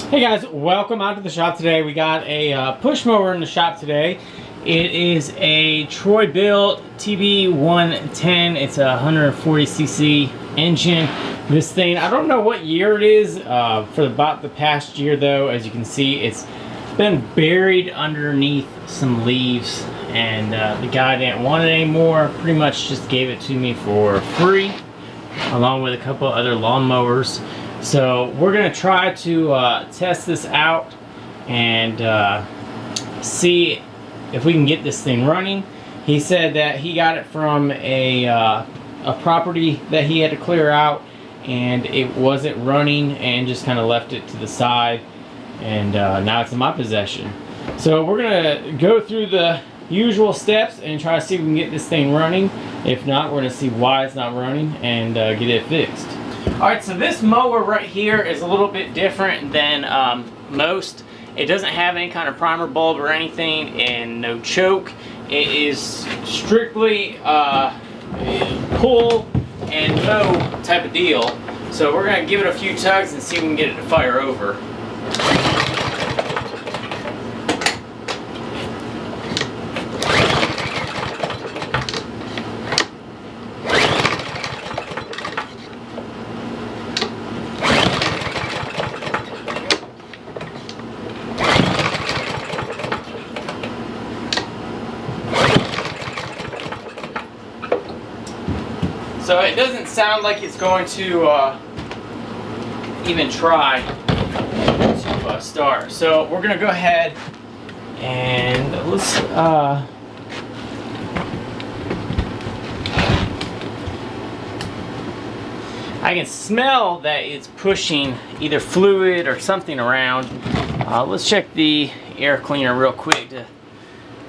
Hey guys, welcome out to the shop today. We got a push mower in the shop today. It is a Troy-Bilt TB110. It's a 140cc engine. This thing, I don't know what year it is. For about the past year though, as you can see, it's been buried underneath some leaves, and the guy didn't want it anymore. Pretty much just gave it to me for free, along with a couple other lawnmowers. So we're gonna try to test this out and see if we can get this thing running. He said that he got it from a property that he had to clear out, and it wasn't running, and just kind of left it to the side, and now it's in my possession. So we're gonna go through the usual steps and try to see if we can get this thing running. If not, we're gonna see why it's not running and get it fixed. Alright, so this mower right here is a little bit different than most. It doesn't have any kind of primer bulb or anything, and no choke. It is strictly pull and go type of deal. So we're going to give it a few tugs and see if we can get it to fire over. So it doesn't sound like it's going to even try to start. So we're going to go ahead and let's I can smell that it's pushing either fluid or something around. Let's check the air cleaner real quick to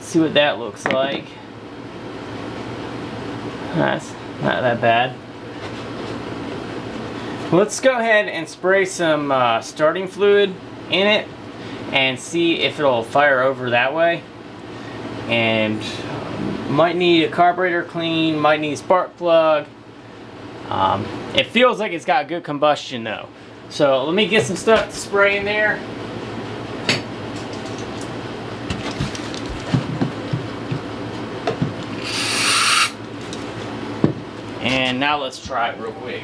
see what that looks like. That's not that bad. Let's go ahead and spray some starting fluid in it and see if it'll fire over that way. And might need a carburetor clean, might need a spark plug. It feels like it's got good combustion though. So let me get some stuff to spray in there. And now let's try it real quick.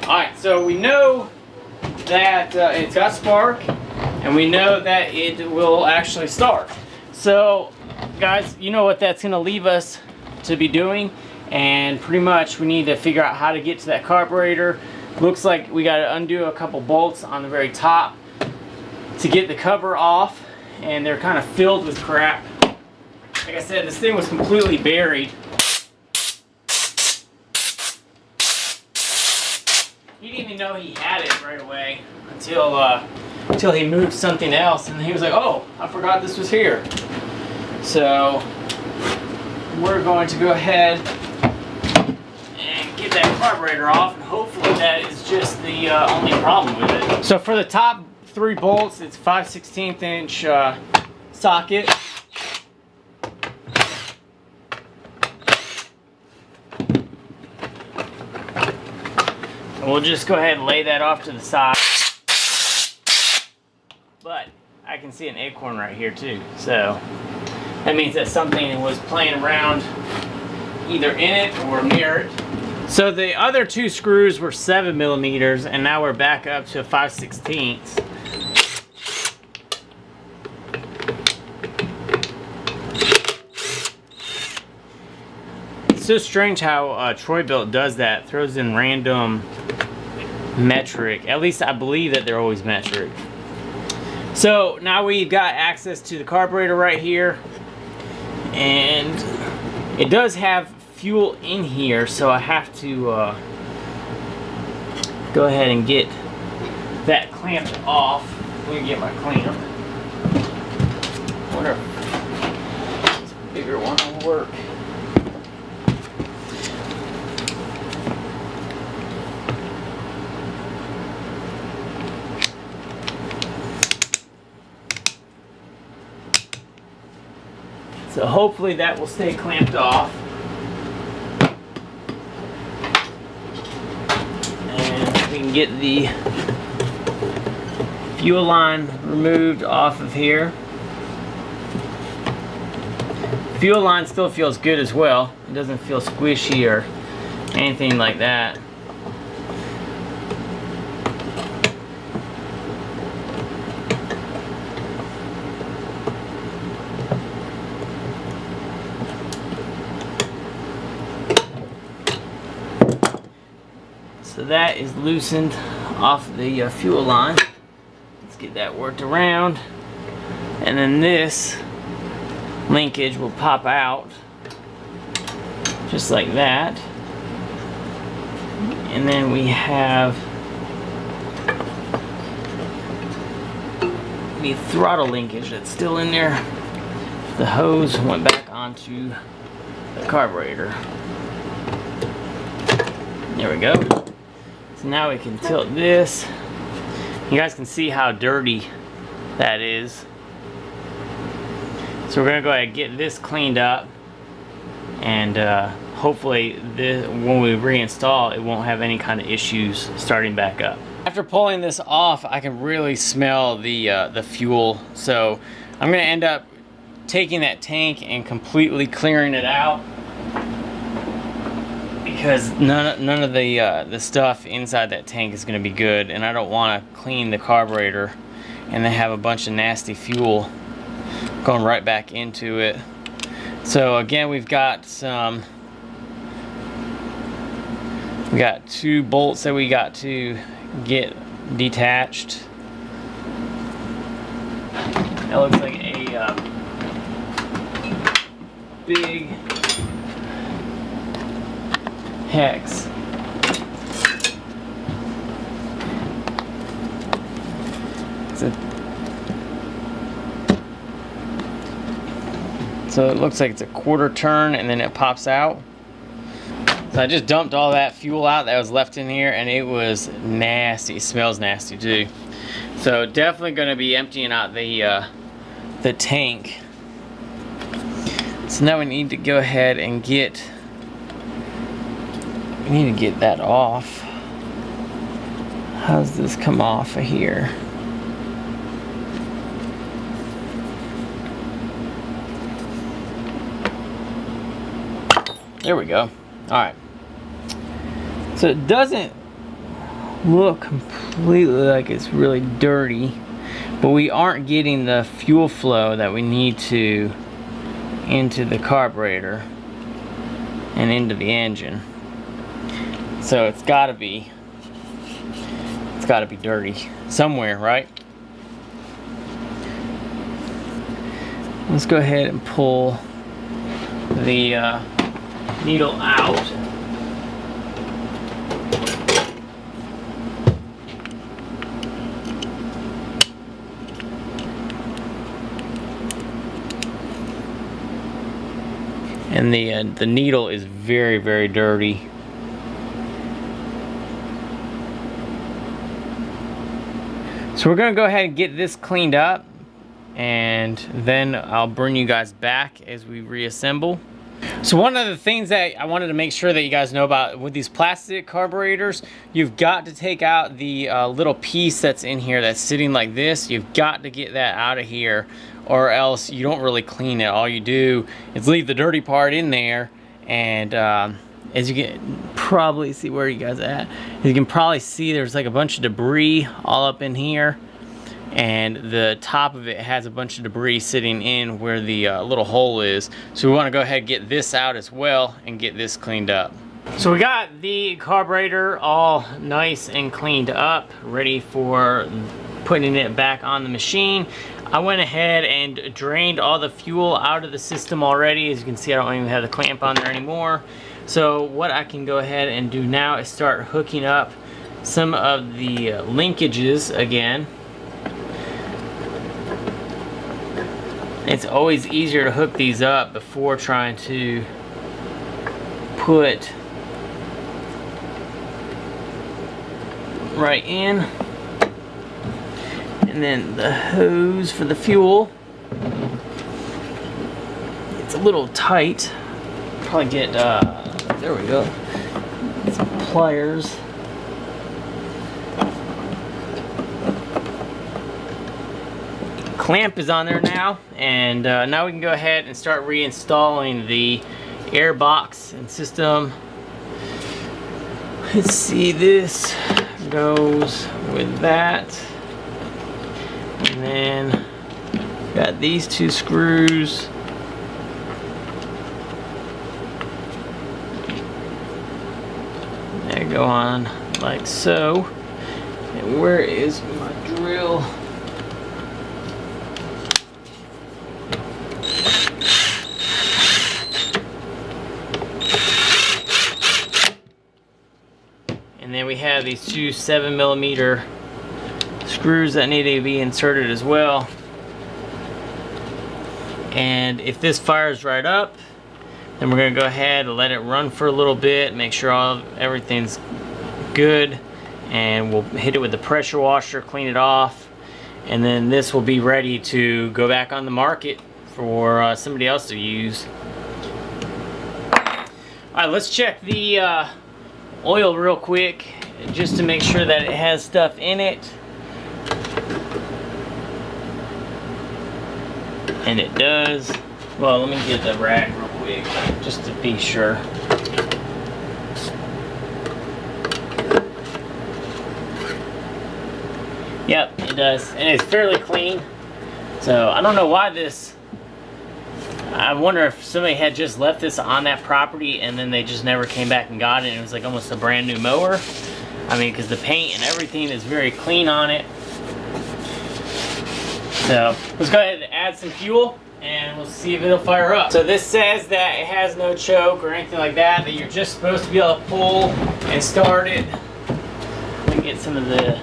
Alright, so we know that it's got spark, and we know that it will actually start. So guys, you know what that's going to leave us to be doing, and pretty much we need to figure out how to get to that carburetor. Looks like we got to undo a couple bolts on the very top to get the cover off, and they're kind of filled with crap. Like I said, this thing was completely buried. He didn't even know he had it right away until he moved something else, and he was like, "Oh, I forgot this was here." So we're going to go ahead and get that carburetor off, and hopefully that is just the only problem with it. So for the top 3 bolts, it's 5/16 inch socket. And we'll just go ahead and lay that off to the side. But I can see an acorn right here too, so that means that something was playing around either in it or near it. So the other 2 screws were 7mm, and now we're back up to 5/16. It's so strange how Troy-Bilt does that, throws in random metric. At least I believe that they're always metric. So now we've got access to the carburetor right here, and it does have fuel in here, so I have to go ahead and get that clamped off. Let me get my cleaner. I wonder if this bigger one will work. So hopefully that will stay clamped off. And we can get the fuel line removed off of here. Fuel line still feels good as well. It doesn't feel squishy or anything like that. So that is loosened off the fuel line. Let's get that worked around. And then this linkage will pop out just like that. And then we have the throttle linkage that's still in there. The hose went back onto the carburetor. There we go. So now we can tilt this. You guys can see how dirty that is. So we're gonna go ahead and get this cleaned up, and hopefully when we reinstall, it won't have any kind of issues starting back up. After pulling this off, I can really smell the fuel. So I'm gonna end up taking that tank and completely clearing it out, because none of the stuff inside that tank is going to be good, and I don't want to clean the carburetor and then have a bunch of nasty fuel going right back into it. So again, we got 2 bolts that we got to get detached. That looks like a big hex. So it looks like it's a 1/4 turn and then it pops out. So I just dumped all that fuel out that was left in here, and it was nasty. It smells nasty too. So definitely going to be emptying out the tank. So now we need to go ahead and get that off. How does this come off of here? There we go. Alright. So it doesn't look completely like it's really dirty, but we aren't getting the fuel flow that we need to into the carburetor and into the engine. So it's gotta be dirty somewhere, right? Let's go ahead and pull the needle out. And the needle is very, very dirty. So we're gonna go ahead and get this cleaned up, and then I'll bring you guys back as we reassemble. So one of the things that I wanted to make sure that you guys know about with these plastic carburetors, you've got to take out the little piece that's in here that's sitting like this. You've got to get that out of here, or else you don't really clean it. All you do is leave the dirty part in there, and as you can probably see, where you guys at, you can probably see there's like a bunch of debris all up in here, and the top of it has a bunch of debris sitting in where the little hole is. So we want to go ahead and get this out as well and get this cleaned up. So we got the carburetor all nice and cleaned up, ready for putting it back on the machine. I went ahead and drained all the fuel out of the system already. As you can see, I don't even have the clamp on there anymore. So what I can go ahead and do now is start hooking up some of the linkages again. It's always easier to hook these up before trying to put right in. And then the hose for the fuel. Get it's a little tight. Probably get, there we go, some pliers. Clamp is on there now, and now we can go ahead and start reinstalling the air box and system. Let's see, this goes with that, and then got these two screws. They go on like so. And where is my drill? And then we have these two 7mm screws that need to be inserted as well. And if this fires right up, then we're going to go ahead and let it run for a little bit, make sure everything's good, and we'll hit it with the pressure washer, clean it off, and then this will be ready to go back on the market for somebody else to use. Alright, let's check the oil real quick just to make sure that it has stuff in it. And it does. Well, let me get the rag real quick just to be sure. Yep, it does. And it's fairly clean. So I don't know why this, I wonder if somebody had just left this on that property and then they just never came back and got it, and it was like almost a brand new mower. I mean, because the paint and everything is very clean on it. So let's go ahead and add some fuel and we'll see if it'll fire up. So this says that it has no choke or anything like that, that you're just supposed to be able to pull and start it. Let me get some of the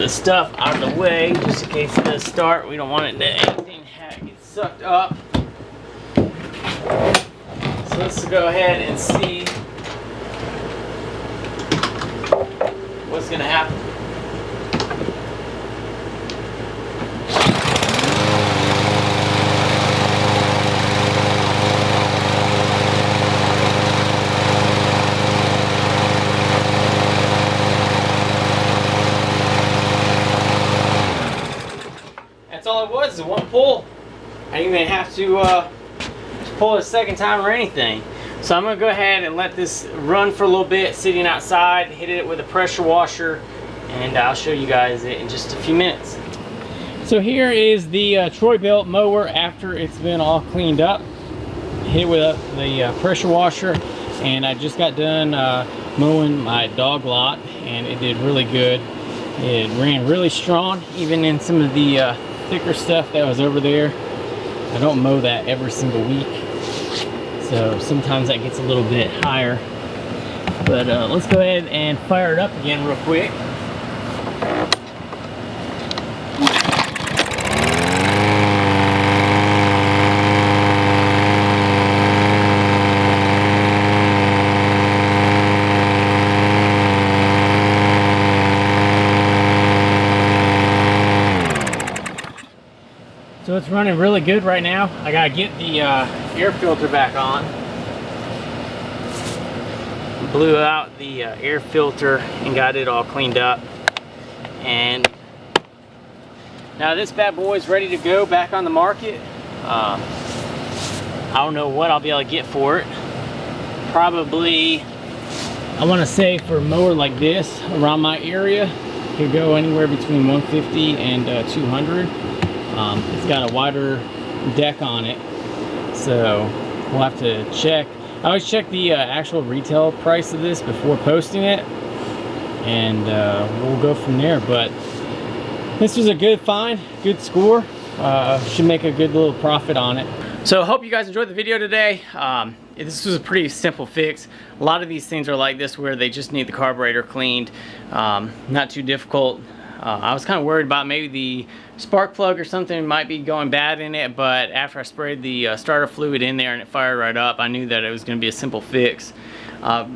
stuff out of the way just in case it does start. We don't want it to anything get sucked up. So let's go ahead and see what's gonna happen. That's all it was, one pull. I didn't even have to pull it a second time or anything. So I'm gonna go ahead and let this run for a little bit, sitting outside, hit it with a pressure washer, and I'll show you guys it in just a few minutes. So here is the Troy-Bilt mower after it's been all cleaned up. Hit it with the pressure washer, and I just got done mowing my dog lot, and it did really good. It ran really strong, even in some of the thicker stuff that was over there. I don't mow that every single week, so sometimes that gets a little bit higher. But let's go ahead and fire it up again real quick. So it's running really good right now. I gotta get the air filter back on. Blew out the air filter and got it all cleaned up. And now this bad boy is ready to go back on the market. I don't know what I'll be able to get for it. Probably, I want to say for a mower like this around my area, it could go anywhere between 150 and 200. It's got a wider deck on it, so we'll have to check. I always check the actual retail price of this before posting it, and we'll go from there. But this was a good find, good score. Should make a good little profit on it. So I hope you guys enjoyed the video today. This was a pretty simple fix. A lot of these things are like this where they just need the carburetor cleaned. Not too difficult. I was kind of worried about maybe the spark plug or something might be going bad in it, but after I sprayed the starter fluid in there and it fired right up, I knew that it was going to be a simple fix.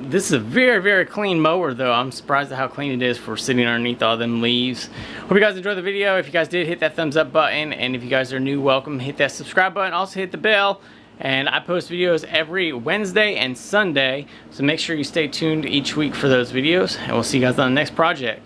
This is a very, very clean mower though. I'm surprised at how clean it is for sitting underneath all them leaves. Hope you guys enjoyed the video. If you guys did, hit that thumbs up button, and if you guys are new, welcome. Hit that subscribe button. Also hit the bell. And I post videos every Wednesday and Sunday, so make sure you stay tuned each week for those videos, and we'll see you guys on the next project.